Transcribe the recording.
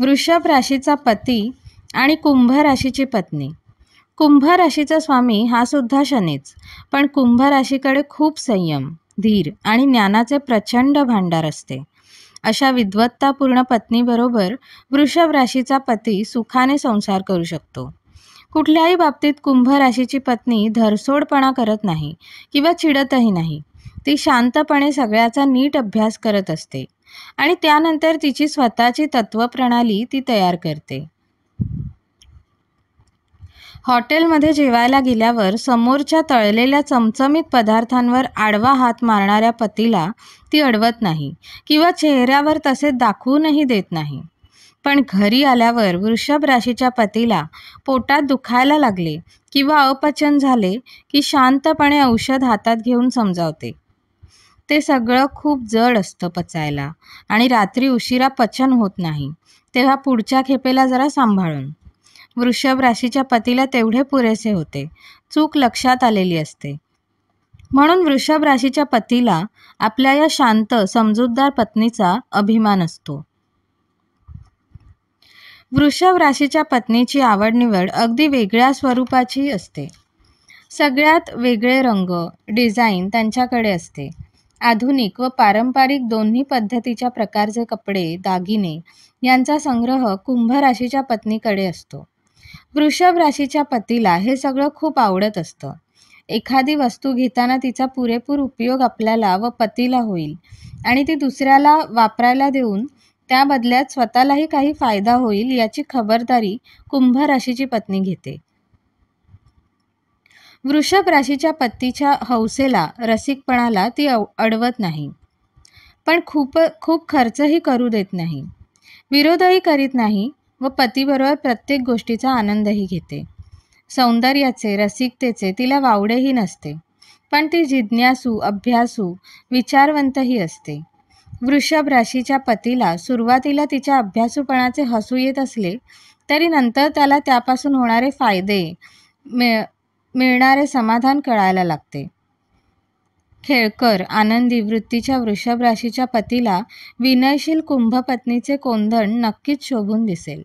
वृषभ राशीचा पती आणि कुंभ राशीची पत्नी. कुंभ राशीचा स्वामी हा सुद्धा शनीच, पण कुंभ राशीकडे खूप संयम, धीर आणि ज्ञानाचे प्रचंड भांडार असते. अशा विद्वत्तापूर्ण पत्नीबरोबर वृषभ राशीचा पती सुखाने संसार करू शकतो. कुठल्याही बाबतीत कुंभ राशीची पत्नी धरसोडपणा करत नाही किंवा चिडतही नाही. ती शांतपणे सगळ्याचा नीट अभ्यास करत असते आणि त्यानंतर तिची स्वतःची तत्वप्रणाली ती तयार करते. हॉटेलमध्ये जेवायला गेल्यावर समोरच्या तळलेल्या चमचमीत पदार्थांवर आडवा हात मारणाऱ्या पतीला ती अडवत नाही किंवा चेहऱ्यावर तसे दाखवूनही देत नाही. पण घरी आल्यावर वृषभ राशीच्या पतीला पोटात दुखायला लागले किंवा अपचन झाले की शांतपणे औषध हातात घेऊन समजावते. ते सगळं खूप जड असतं पचायला आणि रात्री उशिरा पचन होत नाही, तेव्हा पुढच्या खेपेला जरा सांभाळून. वृषभ राशीच्या पतीला तेवढे पुरेसे होते. चूक लक्षात आलेली असते. म्हणून वृषभ राशीच्या पतीला आपल्या या शांत समजूतदार पत्नीचा अभिमान असतो. वृषभ राशीच्या पत्नीची आवड-निवड अगदी वेगळ्या स्वरूपाची असते. सगळ्यात वेगळे रंग, डिझाईन त्यांच्याकडे असते. आधुनिक व पारंपरिक दोन्ही पद्धतीच्या प्रकारचे कपडे, दागिने यांचा संग्रह कुंभ राशीच्या पत्नीकडे असतो. वृषभ राशीच्या पतीला हे सगळं खूप आवडत असतं. एखादी वस्तू घेताना तिचा पुरेपूर उपयोग आपल्याला व पतीला होईल आणि ती दुसऱ्याला वापरायला देऊन त्या बदल्यात स्वतःलाही काही फायदा होईल याची खबरदारी कुंभ राशीची पत्नी घेते. वृषभ राशीच्या पतीच्या हौसेला, रसिकपणाला ती अडवत नाही, पण खूप खर्चही करू देत नाही, विरोधही करीत नाही व पतीबरोबर प्रत्येक गोष्टीचा आनंदही घेते. सौंदर्याचे, रसिकतेचे तिला वावडेही नसते, पण ती जिज्ञासू, अभ्यासू, विचारवंतही असते. वृषभ राशीच्या पतीला सुरुवातीला तिच्या अभ्यासूपणाचे हसू येत असले तरी नंतर त्याला त्यापासून होणारे फायदे, मिळणारे समाधान कळायला लागते. खेळकर, आनंदी वृत्तीच्या वृषभ राशीच्या पतीला विनयशील कुंभ पत्नीचे कोंदण नक्कीच शोभून दिसेल.